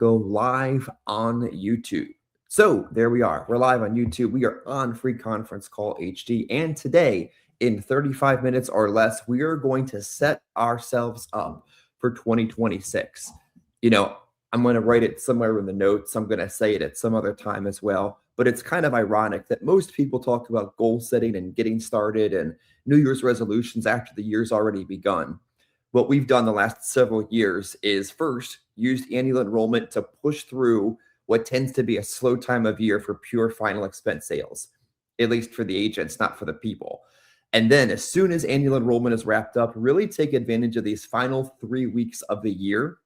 go live on YouTube. So there we are. We're live on YouTube. We are on Free Conference Call HD. And today, in 35 minutes or less, we are going to set ourselves up for 2026. I'm going to write it somewhere in the notes. I'm going to say it at some other time as well. But it's kind of ironic that most people talk about goal setting and getting started and New Year's resolutions after the year's already begun. What we've done the last several years is first used annual enrollment to push through what tends to be a slow time of year for pure final expense sales, at least for the agents, not for the people. And then as soon as annual enrollment is wrapped up, really take advantage of these final 3 weeks of the year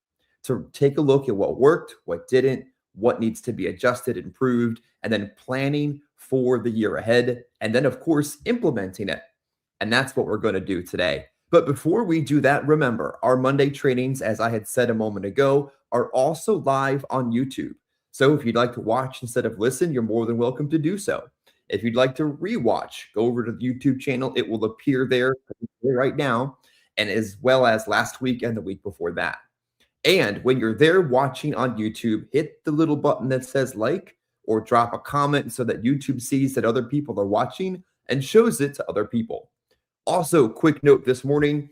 to take a look at what worked, what didn't, what needs to be adjusted, improved, and then planning for the year ahead. And then, of course, implementing it. And that's what we're going to do today. But before we do that, remember, our Monday trainings, as I had said a moment ago, are also live on YouTube. So if you'd like to watch instead of listen, you're more than welcome to do so. If you'd like to rewatch, go over to the YouTube channel. It will appear there right now, and as well as last week and the week before that. And when you're there watching on YouTube, hit the little button that says like or drop a comment so that YouTube sees that other people are watching and shows it to other people. Also, quick note this morning,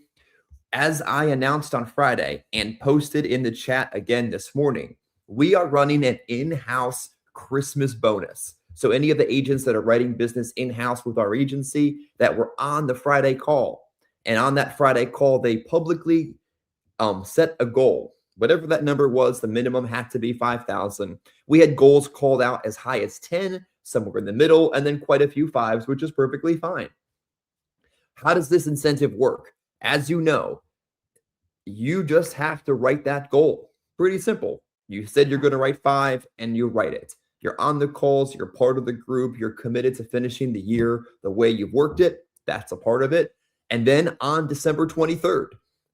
as I announced on Friday and posted in the chat again this morning, we are running an in-house Christmas bonus. So any of the agents that are writing business in-house with our agency that were on the Friday call, and on that Friday call, they publicly set a goal. Whatever that number was, the minimum had to be 5,000. We had goals called out as high as 10, somewhere in the middle, and then quite a few fives, which is perfectly fine. How does this incentive work? As you know, you just have to write that goal. Pretty simple. You said you're going to write 5 and you write it. You're on the calls. You're part of the group. You're committed to finishing the year the way you've worked it. That's a part of it. And then on December 23rd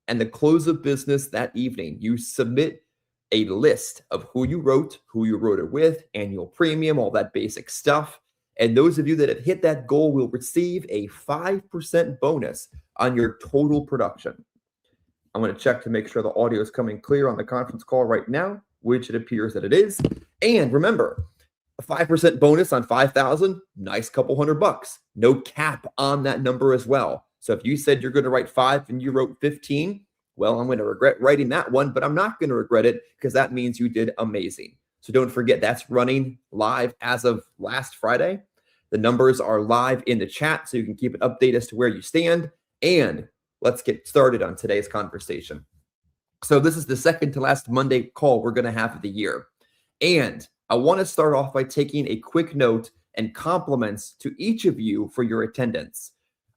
and the close of business that evening, you submit a list of who you wrote it with, annual premium, all that basic stuff. And those of you that have hit that goal will receive a 5% bonus on your total production. I'm going to check to make sure the audio is coming clear on the conference call right now, which it appears that it is. And remember, a 5% bonus on 5,000, nice couple $100. No cap on that number as well. So if you said you're going to write 5 and you wrote 15, well, I'm going to regret writing that one, but I'm not going to regret it because that means you did amazing. So don't forget, that's running live as of last Friday. The numbers are live in the chat, so you can keep an update as to where you stand. And let's get started on today's conversation. So this is the second to last Monday call we're going to have of the year. And I want to start off by taking a quick note and compliments to each of you for your attendance.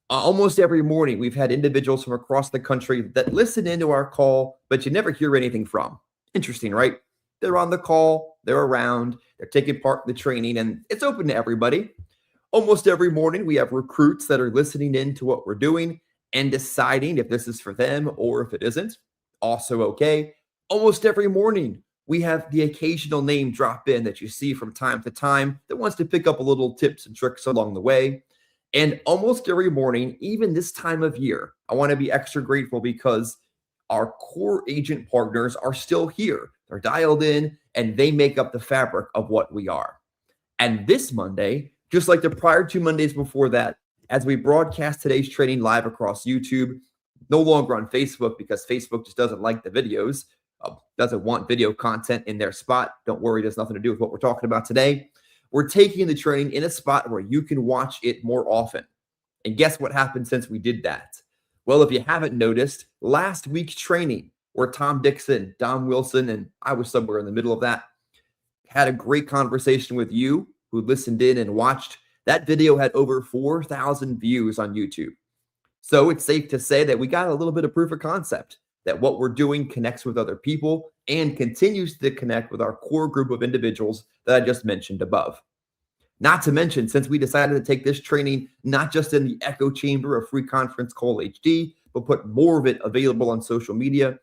Almost every morning, we've had individuals from across the country that listen into our call, but you never hear anything from. Interesting, right? They're on the call, they're around, they're taking part in the training, and it's open to everybody. Almost every morning, we have recruits that are listening in to what we're doing and deciding if this is for them or if it isn't. Also okay. Almost every morning, we have the occasional name drop in that you see from time to time that wants to pick up a little tips and tricks along the way. And almost every morning, even this time of year, I want to be extra grateful because our core agent partners are still here. They're dialed in and they make up the fabric of what we are. And this Monday, just like the prior 2 Mondays before that, as we broadcast today's training live across YouTube, no longer on Facebook because Facebook just doesn't like the videos, doesn't want video content in their spot. Don't worry, it has nothing to do with what we're talking about today. We're taking the training in a spot where you can watch it more often. And guess what happened since we did that? Well, if you haven't noticed, last week's training where Tom Dixon, Don Wilson, and I was somewhere in the middle of that, had a great conversation with you who listened in and watched. That video had over 4,000 views on YouTube. So it's safe to say that we got a little bit of proof of concept that what we're doing connects with other people and continues to connect with our core group of individuals that I just mentioned above. Not to mention, since we decided to take this training, not just in the echo chamber of Free Conference Call HD, but put more of it available on social media,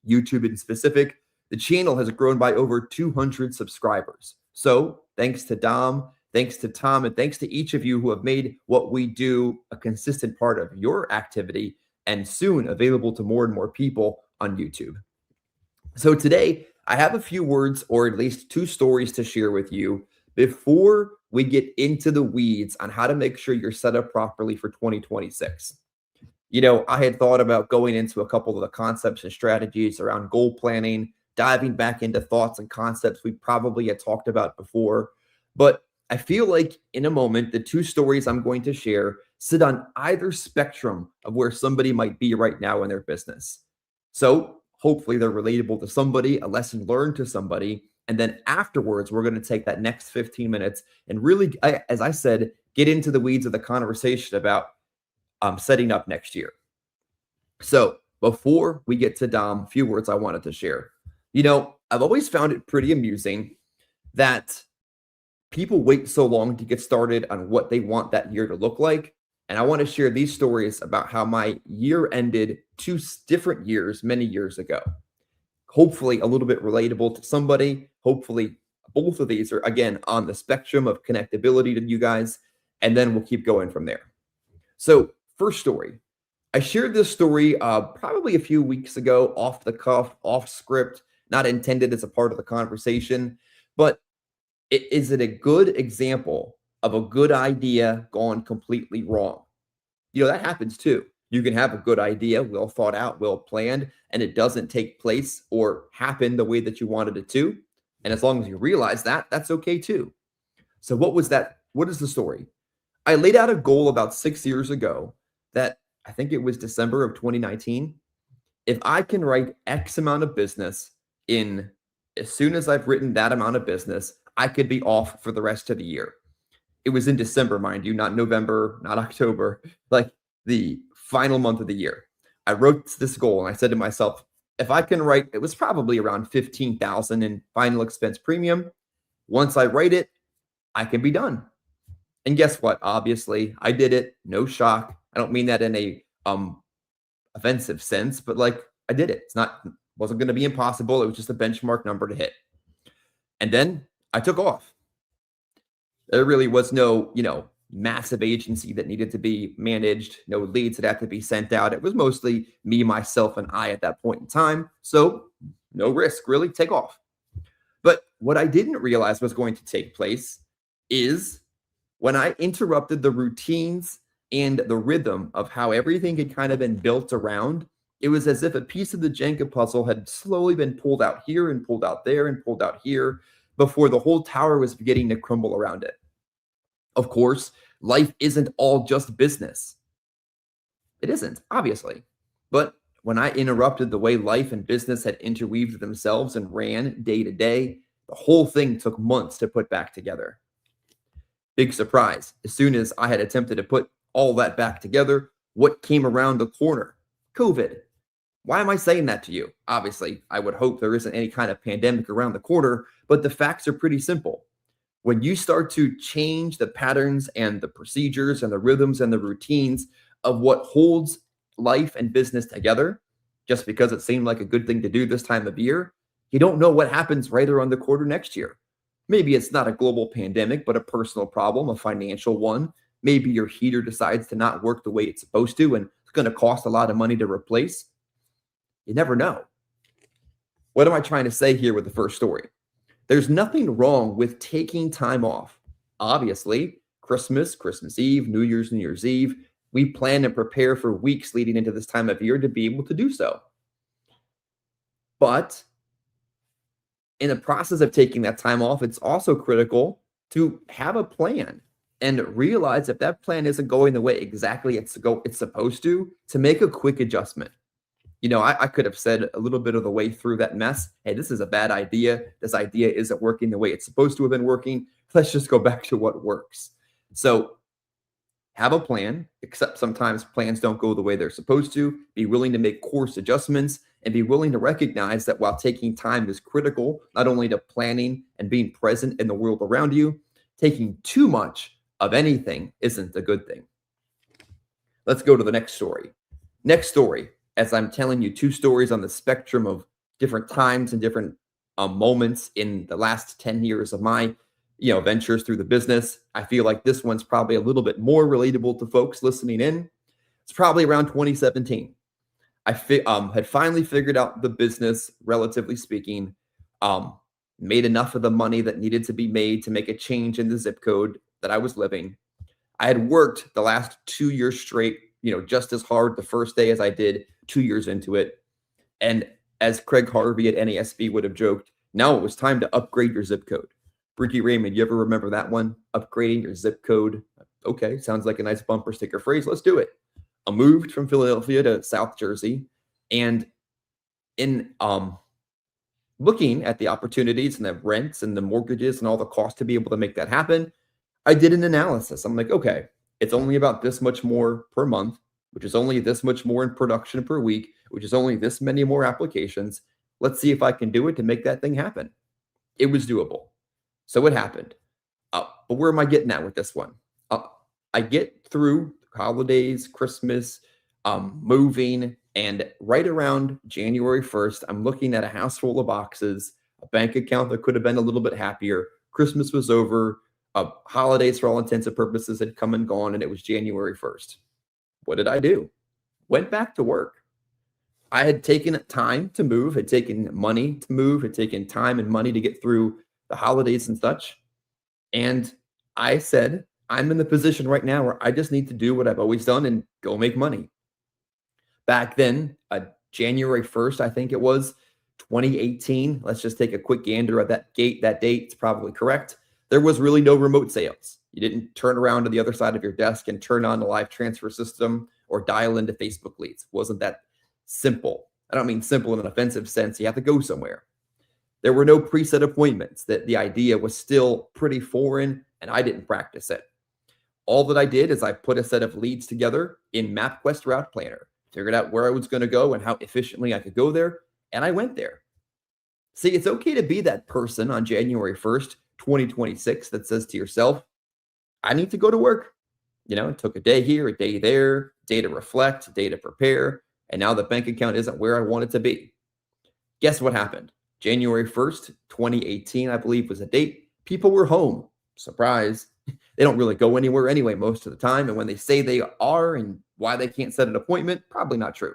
YouTube in specific, the channel has grown by over 200 subscribers. So thanks to Dom, thanks to Tom, and thanks to each of you who have made what we do a consistent part of your activity and soon available to more and more people on YouTube. So today, I have a few words or at least two stories to share with you before we get into the weeds on how to make sure you're set up properly for 2026. I had thought about going into a couple of the concepts and strategies around goal planning, diving back into thoughts and concepts we probably had talked about before. But I feel like in a moment, the two stories I'm going to share sit on either spectrum of where somebody might be right now in their business. So hopefully they're relatable to somebody, a lesson learned to somebody. And then afterwards, we're going to take that next 15 minutes and really, as I said, get into the weeds of the conversation about setting up next year. So before we get to Dom, a few words I wanted to share. I've always found it pretty amusing that people wait so long to get started on what they want that year to look like. And I want to share these stories about how my year ended two different years many years ago. Hopefully, a little bit relatable to somebody. Hopefully, both of these are, again, on the spectrum of connectability to you guys. And then we'll keep going from there. So, first story. I shared this story probably a few weeks ago, off the cuff, off script, not intended as a part of the conversation. But is it a good example of a good idea gone completely wrong? That happens too. You can have a good idea, well thought out, well planned, and it doesn't take place or happen the way that you wanted it to. And as long as you realize that, that's okay too. So what was that? What is the story? I laid out a goal about 6 years ago that I think it was December of 2019. If I can write X amount of business in as soon as I've written that amount of business, I could be off for the rest of the year. It was in December, mind you, not November, not October, like the final month of the year. I wrote this goal and I said to myself, if I can write, it was probably around 15,000 in final expense premium. Once I write it, I can be done. And guess what? Obviously, I did it. No shock. I don't mean that in a offensive sense, but like I did it. Wasn't going to be impossible. It was just a benchmark number to hit. And then I took off. There really was no, massive agency that needed to be managed, no leads that had to be sent out. It was mostly me, myself, and I at that point in time. So no risk, really, take off. But what I didn't realize was going to take place is when I interrupted the routines and the rhythm of how everything had kind of been built around, it was as if a piece of the Jenga puzzle had slowly been pulled out here and pulled out there and pulled out here before the whole tower was beginning to crumble around it. Of course, life isn't all just business. It isn't, obviously. But when I interrupted the way life and business had interweaved themselves and ran day to day, the whole thing took months to put back together. Big surprise. As soon as I had attempted to put all that back together, what came around the corner? COVID. Why am I saying that to you? Obviously, I would hope there isn't any kind of pandemic around the corner, but the facts are pretty simple. When you start to change the patterns and the procedures and the rhythms and the routines of what holds life and business together, just because it seemed like a good thing to do this time of year, you don't know what happens right around the corner next year. Maybe it's not a global pandemic, but a personal problem, a financial one. Maybe your heater decides to not work the way it's supposed to, and it's going to cost a lot of money to replace. You never know. What am I trying to say here with the first story? There's nothing wrong with taking time off. Obviously, Christmas, Christmas Eve, New Year's Eve, we plan and prepare for weeks leading into this time of year to be able to do so. But in the process of taking that time off, it's also critical to have a plan and realize if that plan isn't going the way exactly it's supposed to make a quick adjustment. I could have said a little bit of the way through that mess, hey, this is a bad idea. This idea isn't working the way it's supposed to have been working. Let's just go back to what works. So have a plan, except sometimes plans don't go the way they're supposed to. Be willing to make course adjustments and be willing to recognize that while taking time is critical, not only to planning and being present in the world around you, taking too much of anything isn't a good thing. Let's go to the next story. Next story. As I'm telling you, two stories on the spectrum of different times and different moments in the last 10 years of my ventures through the business. I feel like this one's probably a little bit more relatable to folks listening in. It's probably around 2017. I had finally figured out the business, relatively speaking. um, made enough of the money that needed to be made to make a change in the zip code that I was living. I had worked the last 2 years straight, just as hard the first day as I did 2 years into it. And as Craig Harvey at NASB would have joked, now it was time to upgrade your zip code. Bricky Raymond, you ever remember that one? Upgrading your zip code. Okay, sounds like a nice bumper sticker phrase. Let's do it. I moved from Philadelphia to South Jersey, and in looking at the opportunities and the rents and the mortgages and all the costs to be able to make that happen, I did an analysis. I'm like, okay, it's only about this much more per month, which is only this much more in production per week, which is only this many more applications. Let's see if I can do it to make that thing happen. It was doable. So it happened. But where am I getting at with this one? I get through holidays, Christmas, moving, and right around January 1st, I'm looking at a house full of boxes, a bank account that could have been a little bit happier. Christmas was over. Holidays, for all intents and purposes, had come and gone, and it was January 1st. What did I do? Went back to work. I had taken time to move, had taken money to move, had taken time and money to get through the holidays and such. And I said, I'm in the position right now where I just need to do what I've always done and go make money. Back then, January 1st, I think it was 2018. Let's just take a quick gander at that date. It's probably correct. There was really no remote sales. You didn't turn around to the other side of your desk and turn on the live transfer system or dial into Facebook leads. It wasn't that simple. I don't mean simple in an offensive sense. You have to go somewhere. There were no preset appointments. That the idea was still pretty foreign, and I didn't practice it. All that I did is I put a set of leads together in MapQuest Route Planner, figured out where I was going to go and how efficiently I could go there, and I went there. See, it's okay to be that person on January 1st, 2026 that says to yourself, I need to go to work. It took a day here, a day there, day to reflect, a day to prepare, and now the bank account isn't where I want it to be. Guess what happened? January 1st, 2018, I believe was a date. People were home. Surprise. They don't really go anywhere anyway most of the time. And when they say they are and why they can't set an appointment, probably not true.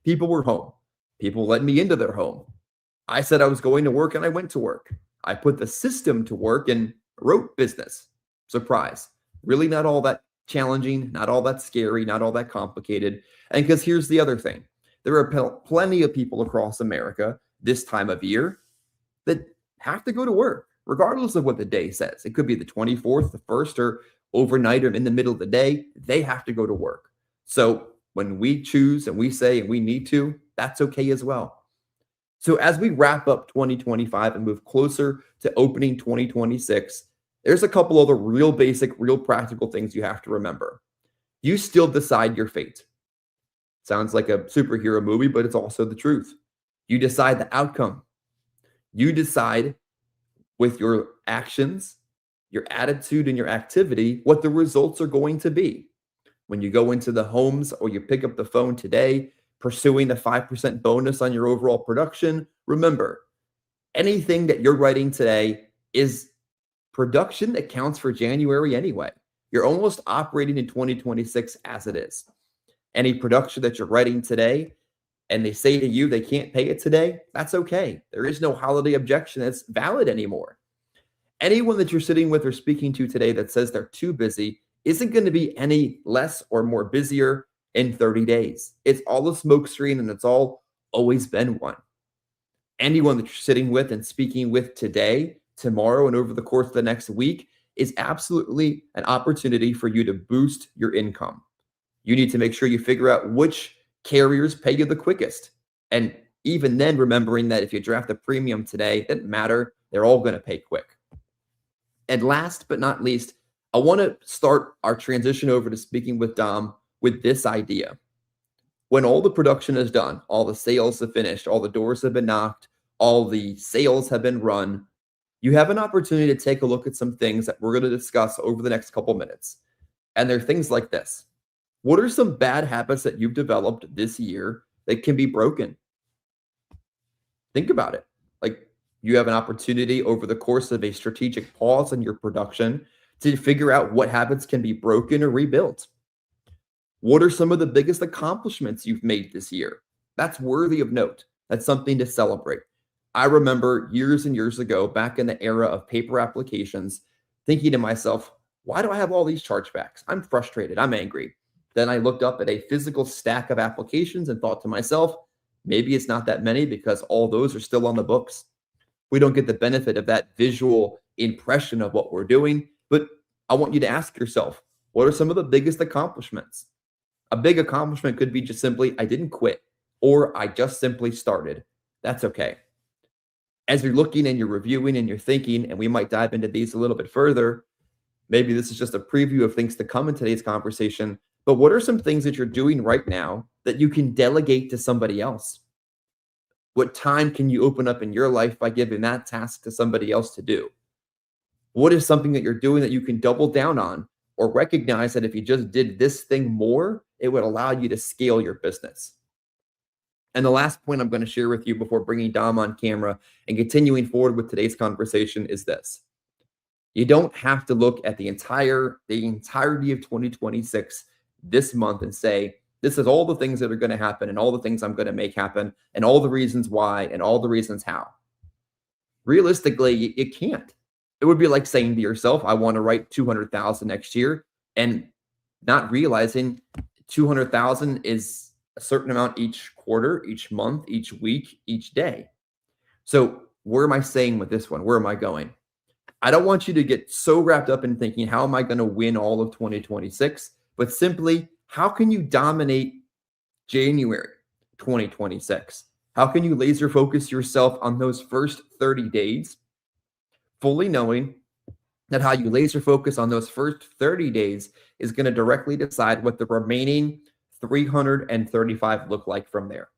People were home. People let me into their home. I said I was going to work and I went to work. I put the system to work and wrote business. Surprise. Really not all that challenging, not all that scary, not all that complicated. And because here's the other thing. There are plenty of people across America this time of year that have to go to work, regardless of what the day says. It could be the 24th, the 1st, or overnight or in the middle of the day. They have to go to work. So when we choose and we say and we need to, that's okay as well. So as we wrap up 2025 and move closer to opening 2026, there's a couple other real basic, real practical things you have to remember. You still decide your fate. Sounds like a superhero movie, but it's also the truth. You decide the outcome. You decide with your actions, your attitude, and your activity what the results are going to be. When you go into the homes or you pick up the phone today, pursuing the 5% bonus on your overall production, remember, anything that you're writing today is production that counts for January anyway. You're almost operating in 2026 as it is. Any production that you're writing today and they say to you they can't pay it today, that's okay. There is no holiday objection that's valid anymore. Anyone that you're sitting with or speaking to today that says they're too busy isn't going to be any less or more busier in 30 days. It's all a smokescreen and it's all always been one. Anyone that you're sitting with and speaking with today, tomorrow, and over the course of the next week is absolutely an opportunity for you to boost your income. You need to make sure you figure out which carriers pay you the quickest. And even then, remembering that if you draft a premium today, it doesn't matter. They're all going to pay quick. And last but not least, I want to start our transition over to speaking with Dom with this idea. When all the production is done, all the sales have finished, all the doors have been knocked, all the sales have been run, you have an opportunity to take a look at some things that we're going to discuss over the next couple minutes. And they're things like this. What are some bad habits that you've developed this year that can be broken? Think about it. Like, you have an opportunity over the course of a strategic pause in your production to figure out what habits can be broken or rebuilt. What are some of the biggest accomplishments you've made this year? That's worthy of note. That's something to celebrate. I remember years and years ago, back in the era of paper applications, thinking to myself, why do I have all these chargebacks? I'm frustrated. I'm angry. Then I looked up at a physical stack of applications and thought to myself, maybe it's not that many because all those are still on the books. We don't get the benefit of that visual impression of what we're doing. But I want you to ask yourself, what are some of the biggest accomplishments? A big accomplishment could be just simply, I didn't quit, or I just simply started. That's okay. As you're looking and you're reviewing and you're thinking, and we might dive into these a little bit further, maybe this is just a preview of things to come in today's conversation. But what are some things that you're doing right now that you can delegate to somebody else? What time can you open up in your life by giving that task to somebody else to do? What is something that you're doing that you can double down on or recognize that if you just did this thing more, it would allow you to scale your business? And the last point I'm going to share with you before bringing Dom on camera and continuing forward with today's conversation is this. You don't have to look at the entirety of 2026 this month and say, this is all the things that are going to happen and all the things I'm going to make happen and all the reasons why and all the reasons how. Realistically, you can't. It would be like saying to yourself, I want to write 200,000 next year and not realizing 200,000 is a certain amount each quarter, each month, each week, each day. So where am I saying with this one? Where am I going? I don't want you to get so wrapped up in thinking, how am I going to win all of 2026? But simply, how can you dominate January 2026? How can you laser focus yourself on those first 30 days, fully knowing that how you laser focus on those first 30 days is going to directly decide what the remaining 335 look like from there.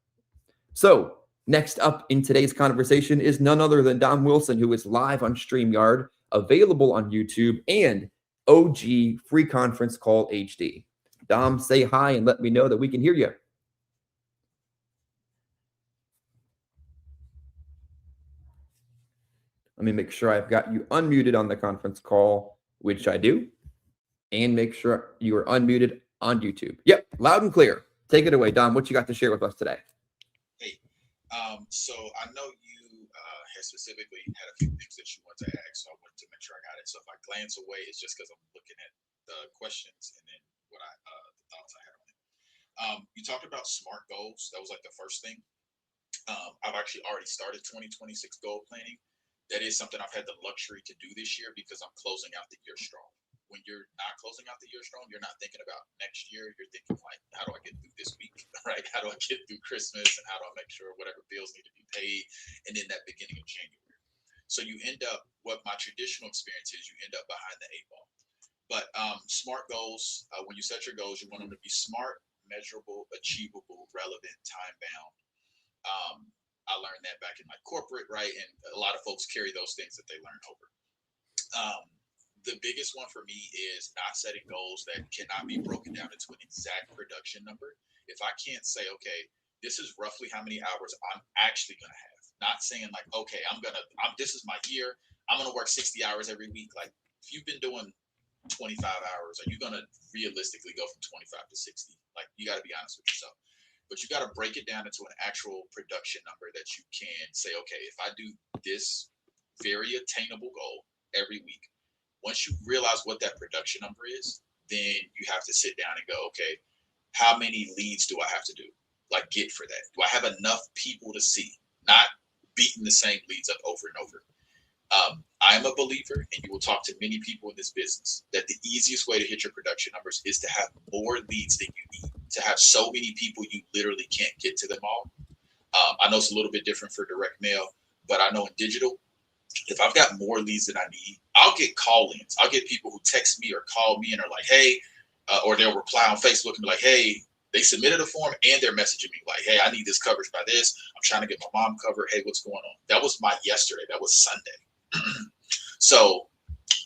So next up in today's conversation is none other than Dom Wilson, who is live on StreamYard, available on YouTube, and OG Free Conference Call HD. Dom, say hi and let me know that we can hear you. Let me make sure I've got you unmuted on the conference call, which I do, and make sure you are unmuted on YouTube. Yep, loud and clear. Take it away, Dom. What you got to share with us today? Hey, so I know you had specifically had a few things that you wanted to ask, so I wanted to make sure I got it. So if I glance away, it's just because I'm looking at the questions and then what the thoughts I had on it. You talked about SMART goals. That was like the first thing. I've actually already started 2026 goal planning. That is something I've had the luxury to do this year because I'm closing out the year strong. When you're not closing out the year strong, you're not thinking about next year. You're thinking like, how do I get through this week, right? How do I get through Christmas, and how do I make sure whatever bills need to be paid, and then that beginning of January. So you end up, what my traditional experience is, you end up behind the eight ball. But SMART goals, when you set your goals, you want them to be smart, measurable, achievable, relevant, time bound. I learned that back in my corporate, right? And a lot of folks carry those things that they learn over. The biggest one for me is not setting goals that cannot be broken down into an exact production number. If I can't say, okay, this is roughly how many hours I'm actually going to have, not saying like, okay, this is my year, I'm going to work 60 hours every week. Like, if you've been doing 25 hours, are you going to realistically go from 25 to 60? Like, you got to be honest with yourself. But you got to break it down into an actual production number that you can say, okay, if I do this very attainable goal every week, once you realize what that production number is, then you have to sit down and go, okay, how many leads do I have to do? Like, get for that? Do I have enough people to see? Not beating the same leads up over and over. I am a believer, and you will talk to many people in this business, that the easiest way to hit your production numbers is to have more leads than you need. To have so many people, you literally can't get to them all. I know it's a little bit different for direct mail, but I know in digital, if I've got more leads than I need, I'll get call-ins. I'll get people who text me or call me and are like, hey, or they'll reply on Facebook and be like, hey, they submitted a form and they're messaging me like, hey, I need this coverage by this. I'm trying to get my mom covered. Hey, what's going on? That was my yesterday. That was Sunday. So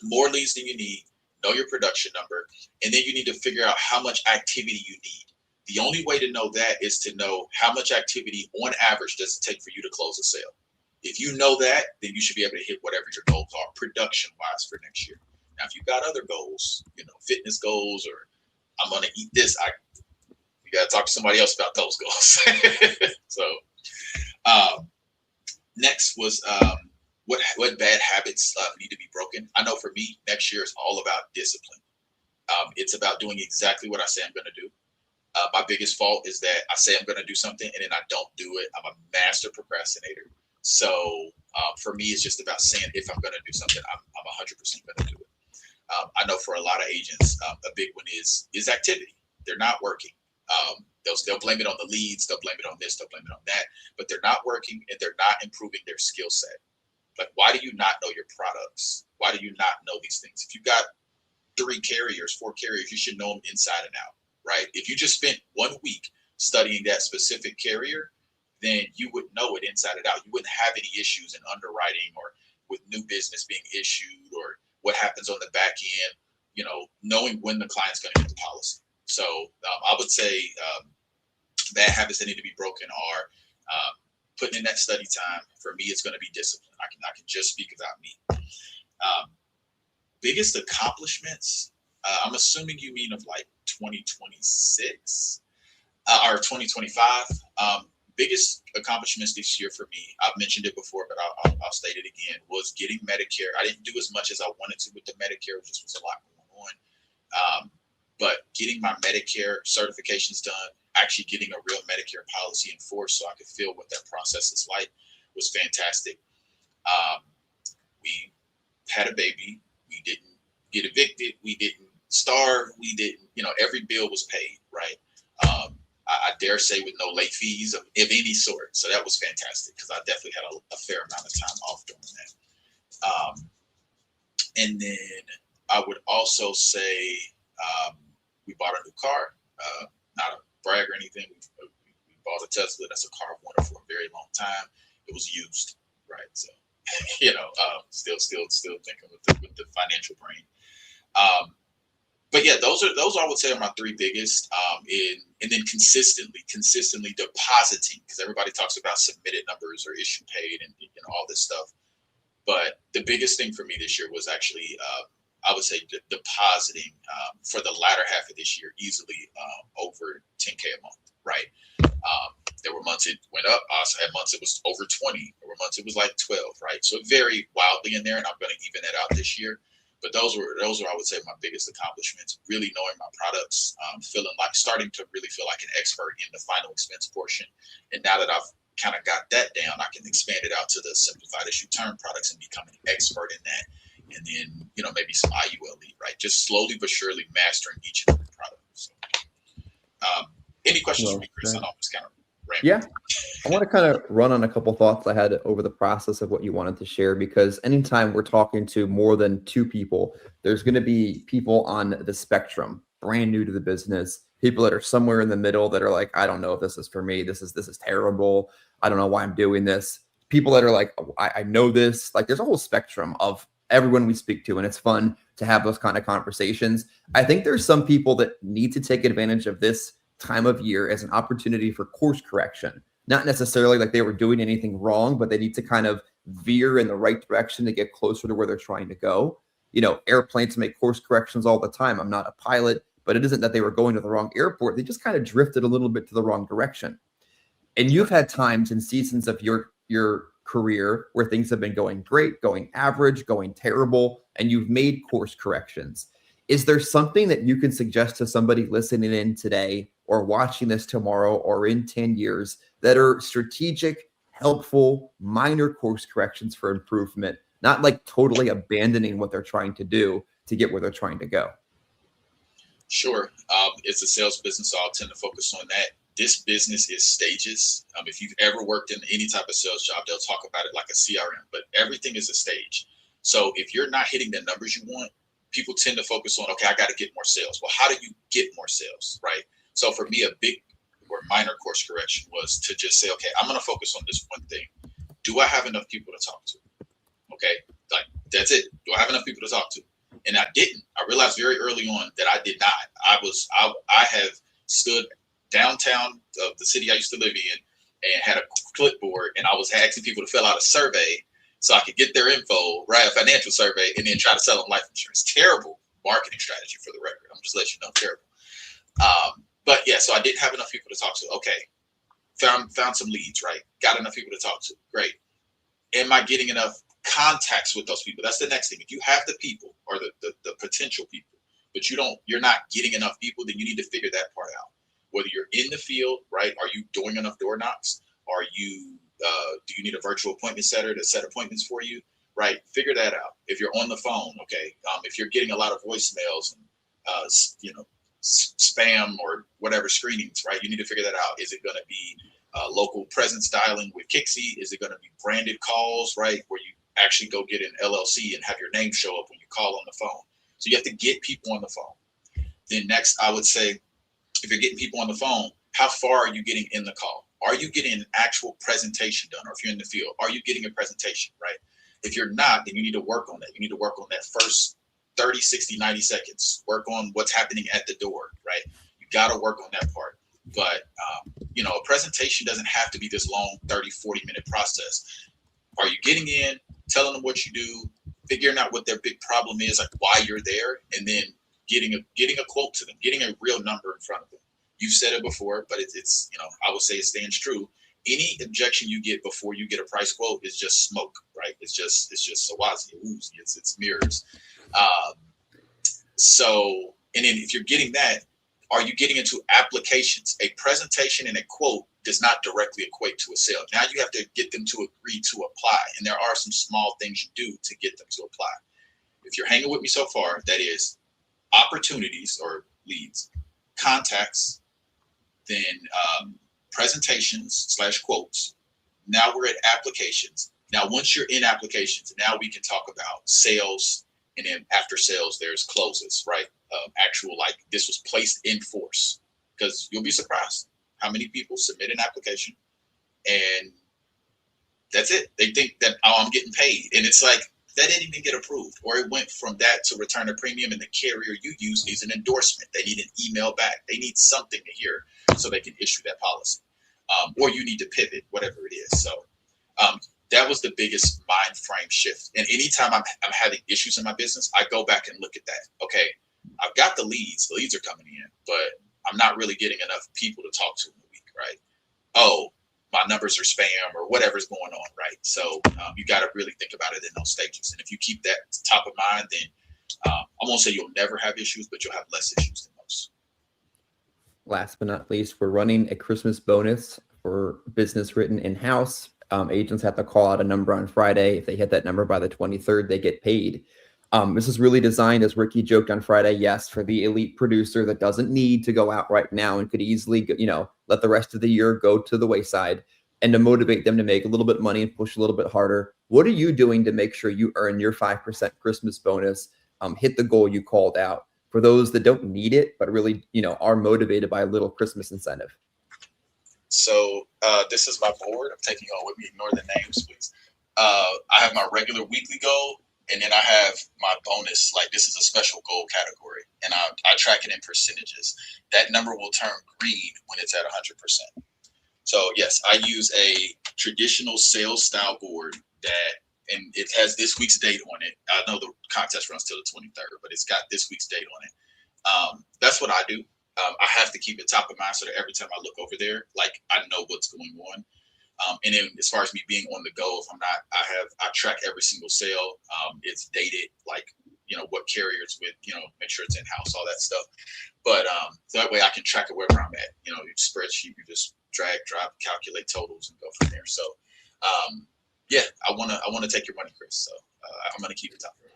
more leads than you need, know your production number, and then you need to figure out how much activity you need. The only way to know that is to know how much activity on average does it take for you to close a sale. If you know that, then you should be able to hit whatever your goals are production-wise for next year. Now, if you've got other goals, fitness goals, or I'm going to eat this, you got to talk to somebody else about those goals. So Next was what bad habits need to be broken. I know for me, next year is all about discipline. It's about doing exactly what I say I'm going to do. My biggest fault is that I say I'm going to do something and then I don't do it. I'm a master procrastinator. So for me, it's just about saying if I'm going to do something, I'm 100% going to do it. I know for a lot of agents, a big one is activity. They're not working. They'll blame it on the leads. They'll blame it on this. They'll blame it on that. But they're not working and they're not improving their skill set. Like, why do you not know your products? Why do you not know these things? If you got 3 carriers, 4 carriers, you should know them inside and out, right? If you just spent 1 week studying that specific carrier, then you would know it inside and out. You wouldn't have any issues in underwriting or with new business being issued or what happens on the back end, knowing when the client's going to get the policy. So I would say bad habits that need to be broken are putting in that study time. For me, it's going to be discipline. I can just speak about me. Biggest accomplishments, I'm assuming you mean of like 2026 or 2025. Biggest accomplishments this year for me, I've mentioned it before, but I'll state it again, was getting Medicare. I didn't do as much as I wanted to with the Medicare. It just was a lot going on. But getting my Medicare certifications done, actually getting a real Medicare policy enforced so I could feel what that process is like was fantastic. We had a baby. We didn't get evicted. We didn't starve. We didn't, every bill was paid, right? I dare say with no late fees of any sort. So that was fantastic because I definitely had a fair amount of time off doing that. And then I would also say we bought a new car. Not a brag or anything. We bought a Tesla. That's a car I've wanted for a very long time. It was used, right? So, still thinking with the financial brain. But yeah, those I would say are my 3 biggest. And then consistently depositing, because everybody talks about submitted numbers or issue paid and all this stuff. But the biggest thing for me this year was actually I would say depositing for the latter half of this year easily over 10K a month, right? There were months it went up. I also had months it was over 20. There were months it was like 12, right? So it varied wildly in there, and I'm going to even that out this year. But those are I would say my biggest accomplishments. Really knowing my products, starting to really feel like an expert in the final expense portion. And now that I've kind of got that down, I can expand it out to the simplified issue term products and become an expert in that. And then maybe some IUL, right? Just slowly but surely mastering each and every product. So, any questions for me, Chris? I know I'm just kind of rambling. Yeah, I want to kind of run on a couple thoughts I had over the process of what you wanted to share, because anytime we're talking to more than 2 people, there's going to be people on the spectrum, brand new to the business, people that are somewhere in the middle that are like, I don't know if this is for me. This is terrible. I don't know why I'm doing this. People that are like, oh, I know this. Like, there's a whole spectrum of everyone we speak to, and it's fun to have those kind of conversations. I think there's some people that need to take advantage of this time of year as an opportunity for course correction. Not necessarily like they were doing anything wrong, but they need to kind of veer in the right direction to get closer to where they're trying to go. Airplanes make course corrections all the time. I'm not a pilot, but it isn't that they were going to the wrong airport. They just kind of drifted a little bit to the wrong direction. And you've had times and seasons of your career where things have been going great, going average, going terrible, and you've made course corrections. Is there something that you can suggest to somebody listening in today or watching this tomorrow or in 10 years that are strategic, helpful, minor course corrections for improvement, not like totally abandoning what they're trying to do to get where they're trying to go? Sure. It's a sales business, so I'll tend to focus on that. This business is stages. If you've ever worked in any type of sales job, they'll talk about it like a CRM, but everything is a stage. So if you're not hitting the numbers you want, people tend to focus on, okay, I got to get more sales. Well, how do you get more sales, right? So for me, a big or minor course correction was to just say, okay, I'm going to focus on this one thing. Do I have enough people to talk to? Okay, like that's it. Do I have enough people to talk to? And I didn't. I realized very early on that I did not. I have stood downtown of the city I used to live in and had a clipboard, and I was asking people to fill out a survey so I could get their info, right, a financial survey, and then try to sell them life insurance. Terrible marketing strategy, for the record. I'm just letting you know, terrible. But yeah, so I didn't have enough people to talk to. Okay, found some leads, right? Got enough people to talk to. Great. am I getting enough contacts with those people? That's the next thing. If you have the people or the potential people, but you're not getting enough people, then you need to figure that part out. Whether you're in the field, right? Are you doing enough door knocks? Are you do you need a virtual appointment setter to set appointments for you? Right? Figure that out. If you're on the phone, okay. If you're getting a lot of voicemails and spam or whatever screenings, right? You need to figure that out. Is it going to be local presence dialing with Kixie? Is it going to be branded calls, right? Where you actually go get an LLC and have your name show up when you call on the phone. So you have to get people on the phone. Then next, I would say, if you're getting people on the phone, how far are you getting in the call? Are you getting an actual presentation done? Or if you're in the field, are you getting a presentation, right? If you're not, then you need to work on that. You need to work on that first 30, 60, 90 seconds. Work on what's happening at the door, right? You got to work on that part. But, a presentation doesn't have to be this long 30, 40-minute process. Are you getting in, telling them what you do, figuring out what their big problem is, like why you're there, and then getting a quote to them, getting a real number in front of them. You've said it before, but it's I would say it stands true. Any objection you get before you get a price quote is just smoke, right? It's just Sawazi, Uzi, it's mirrors. So, and then if you're getting that, are you getting into applications? A presentation and a quote does not directly equate to a sale. Now you have to get them to agree to apply. And there are some small things you do to get them to apply. If you're hanging with me so far, that is opportunities or leads, contacts, then presentations / quotes. Now we're at applications. Now, once you're in applications, now we can talk about sales. And then after sales, there's closes, right? Actual, like this was placed in force, because you'll be surprised how many people submit an application and that's it. They think that, oh, I'm getting paid. And it's like, that didn't even get approved. Or it went from that to return a premium, and the carrier you use needs an endorsement. They need an email back. They need something to hear so they can issue that policy. Or you need to pivot, whatever it is. So that was the biggest mind frame shift. And anytime I'm having issues in my business, I go back and look at that. Okay, I've got the leads. The leads are coming in, but I'm not really getting enough people to talk to in a week, right? Oh, my numbers are spam or whatever's going on, right? So you got to really think about it in those stages. And if you keep that top of mind, then I won't say you'll never have issues, but you'll have less issues than most. Last but not least, we're running a Christmas bonus for business written in-house. Agents have to call out a number on Friday. If they hit that number by the 23rd, they get paid. This is really designed, as Ricky joked on Friday, yes, for the elite producer that doesn't need to go out right now and could easily, let the rest of the year go to the wayside, and to motivate them to make a little bit of money and push a little bit harder. What are you doing to make sure you earn your 5% Christmas bonus, hit the goal you called out, for those that don't need it, but really, are motivated by a little Christmas incentive? So this is my board. I'm taking you all with me. Ignore the names, please. I have my regular weekly goal, and then I have my bonus. Like, this is a special goal category, and I track it in percentages. That number will turn green when it's at 100%. So yes, I use a traditional sales style board and it has this week's date on it. I know the contest runs till the 23rd, but it's got this week's date on it. That's what I do. I have to keep it top of mind so that every time I look over there, like, I know what's going on. And then as far as me being on the go, if I'm not, I track every single sale. It's dated, like, what carrier it's with, make sure it's in-house, all that stuff. But so that way I can track it wherever I'm at. Your spreadsheet, you just drag, drop, calculate totals, and go from there. So yeah, I wanna take your money, Chris. So I'm gonna keep it top of mind.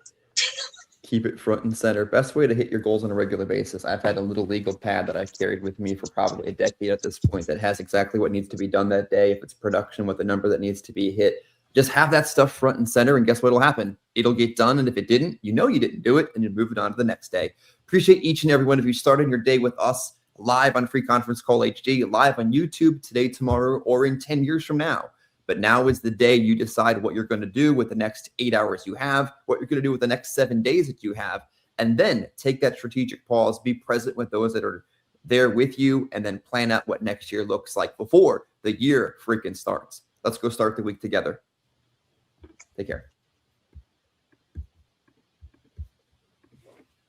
Keep it front and center. Best way to hit your goals on a regular basis. I've had a little legal pad that I've carried with me for probably a decade at this point that has exactly what needs to be done that day. If it's production with a number that needs to be hit, just have that stuff front and center, and guess what will happen? It'll get done. And if it didn't, you didn't do it, and you're moving on to the next day. Appreciate each and every one of you starting your day with us live on Free Conference Call HD, live on YouTube today, tomorrow, or in 10 years from now. But now is the day you decide what you're going to do with the next 8 hours you have, what you're going to do with the next 7 days that you have, and then take that strategic pause, be present with those that are there with you, and then plan out what next year looks like before the year freaking starts. Let's go start the week together. Take care.